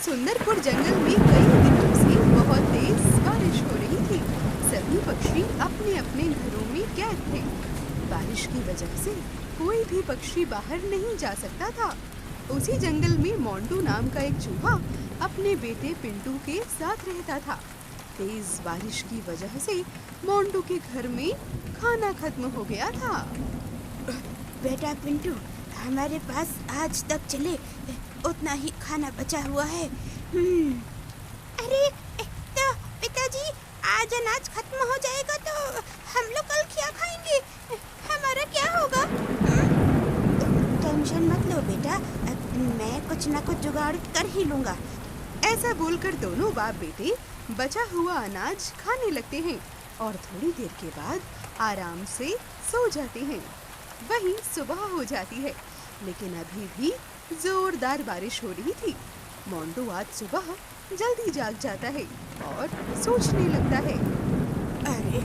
सुंदरपुर जंगल में कई दिनों से बहुत तेज बारिश हो रही थी। सभी पक्षी अपने अपने घरों में कैद थे। बारिश की वजह से कोई भी पक्षी बाहर नहीं जा सकता था। उसी जंगल में मोंटू नाम का एक चूहा अपने बेटे पिंटू के साथ रहता था। तेज बारिश की वजह से मोंटू के घर में खाना खत्म हो गया था। बेटा पिंटू, हमारे पास आज तक चले उतना ही खाना बचा हुआ है। अरे तो पिताजी, आज अनाज खत्म हो जाएगा तो हम लोग कल क्या खाएंगे? हमारा क्या होगा? टेंशन मत लो बेटा, मैं कुछ ना कुछ जुगाड़ कर ही लूंगा। ऐसा बोलकर दोनों बाप बेटे बचा हुआ अनाज खाने लगते हैं और थोड़ी देर के बाद आराम से सो जाते हैं। वहीं सुबह हो जाती है, लेकिन अभी भी जोरदार बारिश हो रही थी। मोंटू आज सुबह जल्दी जाग जाता है और सोचने लगता है, अरे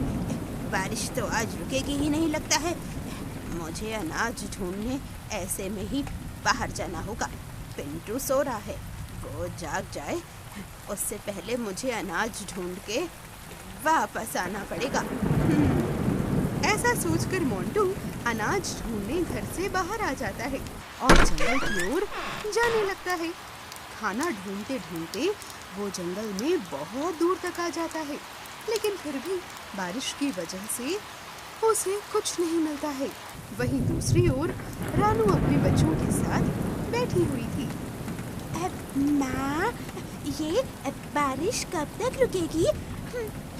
बारिश तो आज रुकेगी ही नहीं लगता है। मुझे अनाज ढूंढने ऐसे में ही बाहर जाना होगा। पिंटू सो रहा है, वो जाग जाए उससे पहले मुझे अनाज ढूंढ के वापस आना पड़ेगा। ऐसा सोचकर मोंटू अनाज ढूंढने घर से बाहर आ जाता है और जंगल की ओर जाने लगता है। खाना ढूंढते ढूंढते वो जंगल में बहुत दूर तक आ जाता है, लेकिन फिर भी बारिश की वजह से उसे कुछ नहीं मिलता है। वहीं दूसरी ओर रानू अपने बच्चों के साथ बैठी हुई थी। माँ, ये बारिश कब तक रुकेगी?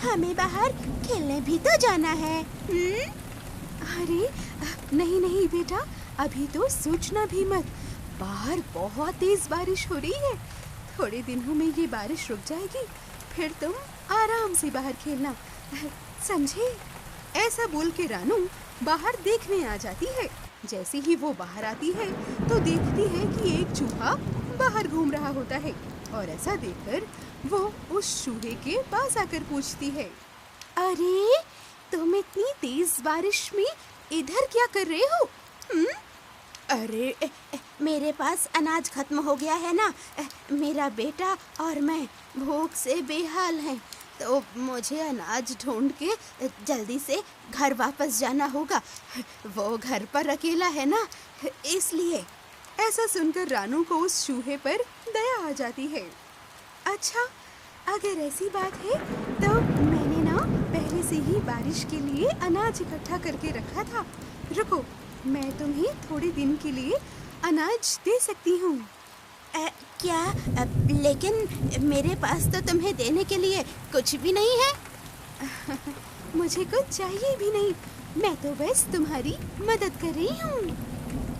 हमें बाहर खेलने भी तो जाना है। अरे नहीं नहीं बेटा, अभी तो सोचना भी मत। बाहर बहुत तेज बारिश हो रही है। थोड़े दिनों में ये बारिश रुक जाएगी, फिर तुम आराम से बाहर खेलना, समझे? ऐसा बोल के रानू बाहर देखने आ जाती है। जैसे ही वो बाहर आती है तो देखती है कि एक चूहा बाहर घूम रहा होता है और ऐसा देखकर वो उस चूहे के पास आकर पूछती है, अरे तुम इतनी तेज बारिश में इधर क्या कर रहे हो? अरे मेरे पास अनाज खत्म हो गया है ना। मेरा बेटा और मैं भूख से बेहाल हैं, तो मुझे अनाज ढूंढ के जल्दी से घर वापस जाना होगा। वो घर पर अकेला है ना, इसलिए। ऐसा सुनकर रानू को उस चूहे पर दया आ जाती है। अच्छा, अगर ऐसी बात है तो मैंने ना पहले से ही बारिश के लिए अनाज इकट्ठा करके रखा था। रुको, मैं तुम्हें थोड़े दिन के लिए अनाज दे सकती हूँ। क्या? लेकिन मेरे पास तो तुम्हें देने के लिए कुछ भी नहीं है। मुझे कुछ चाहिए भी नहीं, मैं तो बस तुम्हारी मदद कर रही हूँ।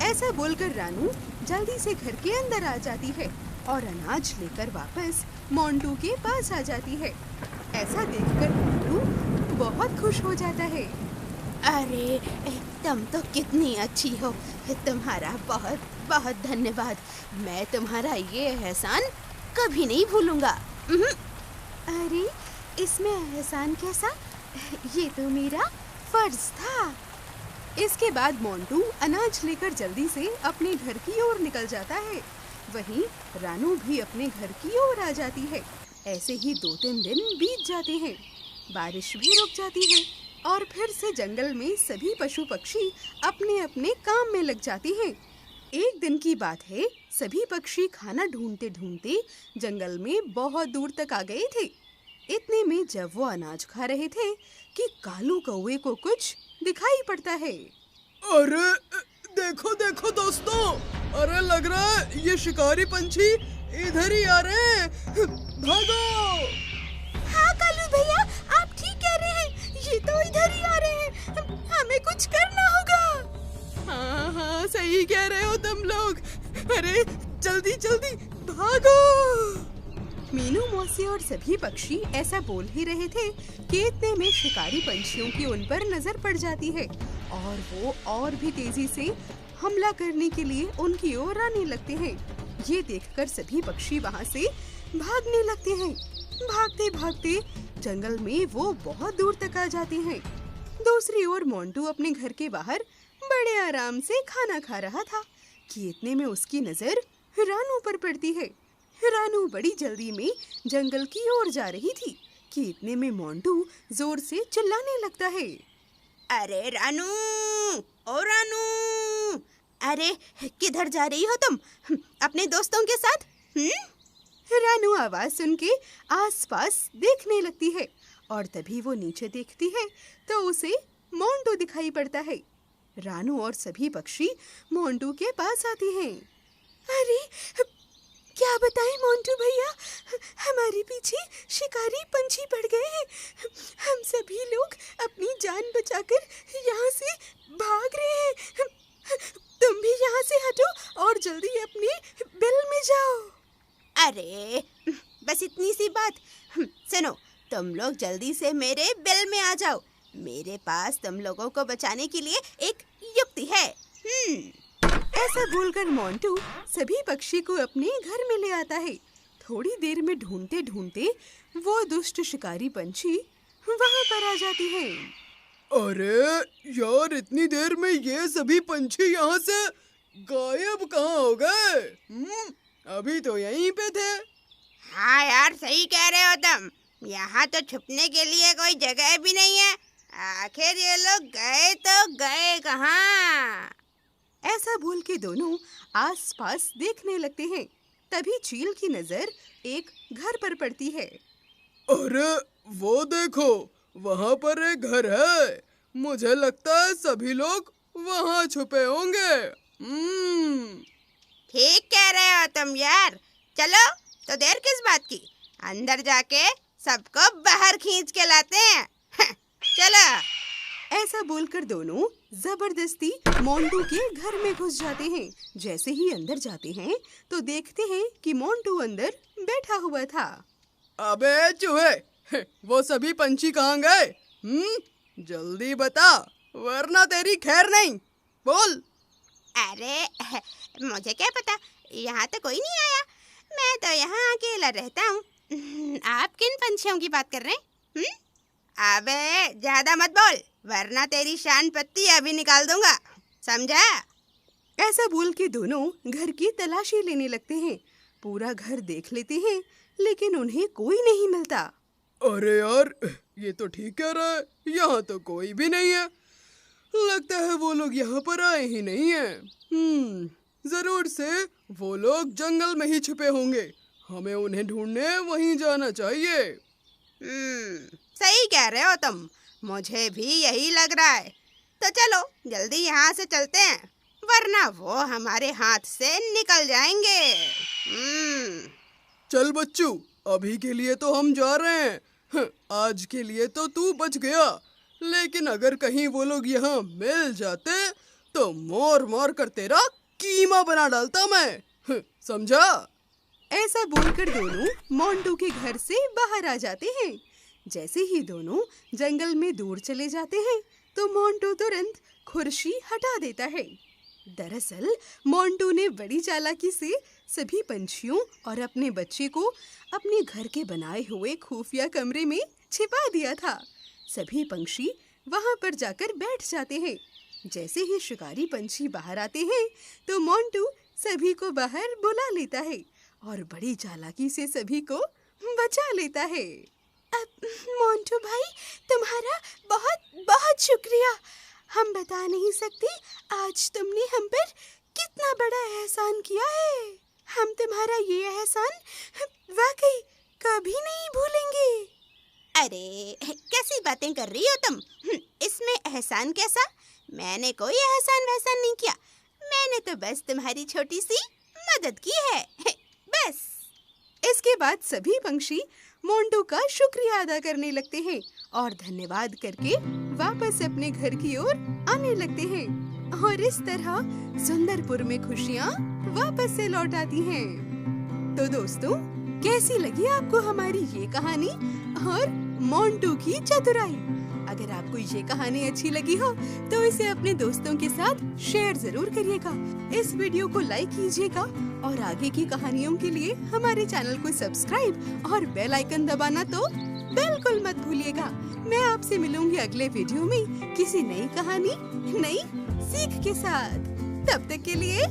ऐसा बोलकर रानू जल्दी से घर के अंदर आ जाती है और अनाज लेकर वापस मोंटू के पास आ जाती है। ऐसा देखकर मोंटू बहुत खुश हो जाता है। अरे तुम तो कितनी अच्छी हो, तुम्हारा बहुत बहुत धन्यवाद। मैं तुम्हारा ये एहसान कभी नहीं भूलूंगा। अरे इसमें एहसान कैसा, ये तो मेरा फर्ज था। इसके बाद मोंटू अनाज लेकर जल्दी से अपने घर की ओर निकल जाता है। वहीं रानू भी अपने घर की ओर आ जाती है। ऐसे ही 2-3 दिन बीत जाते हैं। बारिश भी रुक जाती है और फिर से जंगल में सभी पशु पक्षी अपने अपने काम में लग जाते हैं। एक दिन की बात है, सभी पक्षी खाना ढूंढते ढूंढते जंगल में बहुत दूर तक आ गए थे। इतने में जब वो अनाज खा रहे थे कि कालू कौवे को कुछ दिखाई पड़ता है। अरे देखो देखो दोस्तों, अरे लग रहा है ये शिकारी पंछी इधर ही आ रहे हैं। भागो! हाँ कालू भैया, आप ठीक कह रहे हैं, ये तो इधर ही आ रहे हैं। हमें कुछ करना होगा। हाँ हाँ, सही कह रहे हो तुम लोग। अरे जल्दी जल्दी भागो! मीनू मौसी और सभी पक्षी ऐसा बोल ही रहे थे कि इतने में शिकारी पंछियों की उन पर नजर पड़ जाती है और वो और भी तेजी से हमला करने के लिए उनकी ओर आने लगते हैं। ये देखकर सभी पक्षी वहाँ से भागने लगते हैं। भागते भागते जंगल में वो बहुत दूर तक आ जाते हैं। दूसरी ओर मोंटू अपने घर के बाहर बड़े आराम से खाना खा रहा था कि इतने में उसकी नजर रानू पर पड़ती है। रानू बड़ी जल्दी में जंगल की ओर जा रही थी कि इतने में मोंटू जोर से चिल्लाने लगता है। अरे रानू, ओ रानू, अरे किधर जा रही हो तुम? अपने दोस्तों के साथ? रानू आवाज सुन के आसपास देखने लगती है और तभी वो नीचे देखती है तो उसे मोंटू दिखाई पड़ता है। रानू और सभी पक्षी मोंटू के पास आते हैं। अरे क्या बताएं मोंटू भैया, हमारे पीछे शिकारी पंछी पड़ गए हैं। हम सभी लोग अपनी जान बचाकर यहाँ से भाग रहे हैं। तुम भी यहाँ से हटो और जल्दी अपने बिल में जाओ। अरे बस इतनी सी बात। सुनो, तुम लोग जल्दी से मेरे बिल में आ जाओ। मेरे पास तुम लोगों को बचाने के लिए एक युक्ति है। ऐसा बोलकर मोंटू सभी पक्षी को अपने घर में ले आता है। थोड़ी देर में ढूंढते ढूंढते वो दुष्ट शिकारी पंछी वहाँ पर आ जाती है। अरे यार, इतनी देर में ये सभी पंछी यहाँ से गायब कहाँ हो गए? अभी तो यहीं पे थे। हाँ यार, सही कह रहे हो तुम। यहाँ तो छुपने के लिए कोई जगह भी नहीं है। आखिर ये लोग गए तो गए कहाँ? ऐसा बोल के दोनों आसपास देखने लगते हैं। तभी चील की नजर एक घर पर पड़ती है। अरे वो देखो, वहाँ पर एक घर है। मुझे लगता है सभी लोग वहाँ छुपे होंगे। ठीक कह रहे हो तुम यार। चलो तो देर किस बात की, अंदर जाके सबको बाहर खींच के लाते हैं। चलो। ऐसा बोलकर दोनों जबरदस्ती मोंटू के घर में घुस जाते हैं। जैसे ही अंदर जाते हैं तो देखते हैं कि मोंटू अंदर बैठा हुआ था। अबे चूहे, वो सभी पंछी कहाँ गए? जल्दी बता, वरना तेरी खैर नहीं। बोल। अरे मुझे क्या पता, यहाँ तो कोई नहीं आया। मैं तो यहाँ अकेला रहता हूँ। आप किन पंछियों की बात कर रहे हैं? अबे ज्यादा मत बोल, वरना तेरी शान पत्ती अभी निकाल दूंगा, समझा? ऐसा बोल के दोनों घर की तलाशी लेने लगते हैं। पूरा घर देख लेते हैं लेकिन उन्हें कोई नहीं मिलता। अरे यार, ये तो ठीक कह रहा है, यहाँ तो कोई भी नहीं है। लगता है वो लोग यहाँ पर आए ही नहीं हैं। जरूर से वो लोग जंगल में ही छुपे होंगे। हमें उन्हें ढूंढने वहीं जाना चाहिए। सही कह रहे हो तुम, मुझे भी यही लग रहा है। तो चलो जल्दी यहाँ से चलते हैं, वरना वो हमारे हाथ से निकल जाएंगे। चल बच्चू, अभी के लिए तो हम जा रहे हैं। आज के लिए तो तू बच गया, लेकिन अगर कहीं वो लोग यहाँ मिल जाते तो मोर मोर कर तेरा कीमा बना डालता मैं, समझा? ऐसा बोलकर दोनों मोंटू के घर से बाहर आ जाते हैं। जैसे ही दोनों जंगल में दूर चले जाते हैं तो मोंटू तुरंत खुर्शी हटा देता है। दरअसल मोंटू ने बड़ी चालाकी से सभी पंछियों और अपने बच्चे को अपने घर के बनाए हुए खुफिया कमरे में छिपा दिया था। सभी पंछी वहां पर जाकर बैठ जाते हैं। जैसे ही शिकारी पंछी बाहर आते हैं तो मोंटू सभी को बाहर बुला लेता है और बड़ी चालाकी से सभी को बचा लेता है। मोंटू भाई, तुम्हारा बहुत बहुत शुक्रिया। हम बता नहीं सकते आज तुमने हम पर कितना बड़ा एहसान किया है। हम तुम्हारा ये एहसान वाकई कभी नहीं भूलेंगे। अरे कैसी बातें कर रही हो तुम? इसमें एहसान कैसा? मैंने कोई एहसान वहसान नहीं किया। मैंने तो बस तुम्हारी छोटी सी मदद की है, बस। इसके बाद सभी पंछी मोंटू का शुक्रिया अदा करने लगते हैं और धन्यवाद करके वापस अपने घर की ओर आने लगते हैं और इस तरह सुंदरपुर में खुशियाँ वापस से लौट आती हैं। तो दोस्तों, कैसी लगी आपको हमारी ये कहानी और मोंटू की चतुराई? अगर आपको ये कहानी अच्छी लगी हो तो इसे अपने दोस्तों के साथ शेयर जरूर करिएगा। इस वीडियो को लाइक कीजिएगा और आगे की कहानियों के लिए हमारे चैनल को सब्सक्राइब और बेल आइकन दबाना तो बिल्कुल मत भूलिएगा। मैं आपसे मिलूंगी अगले वीडियो में किसी नई कहानी, नई सीख के साथ। तब तक के लिए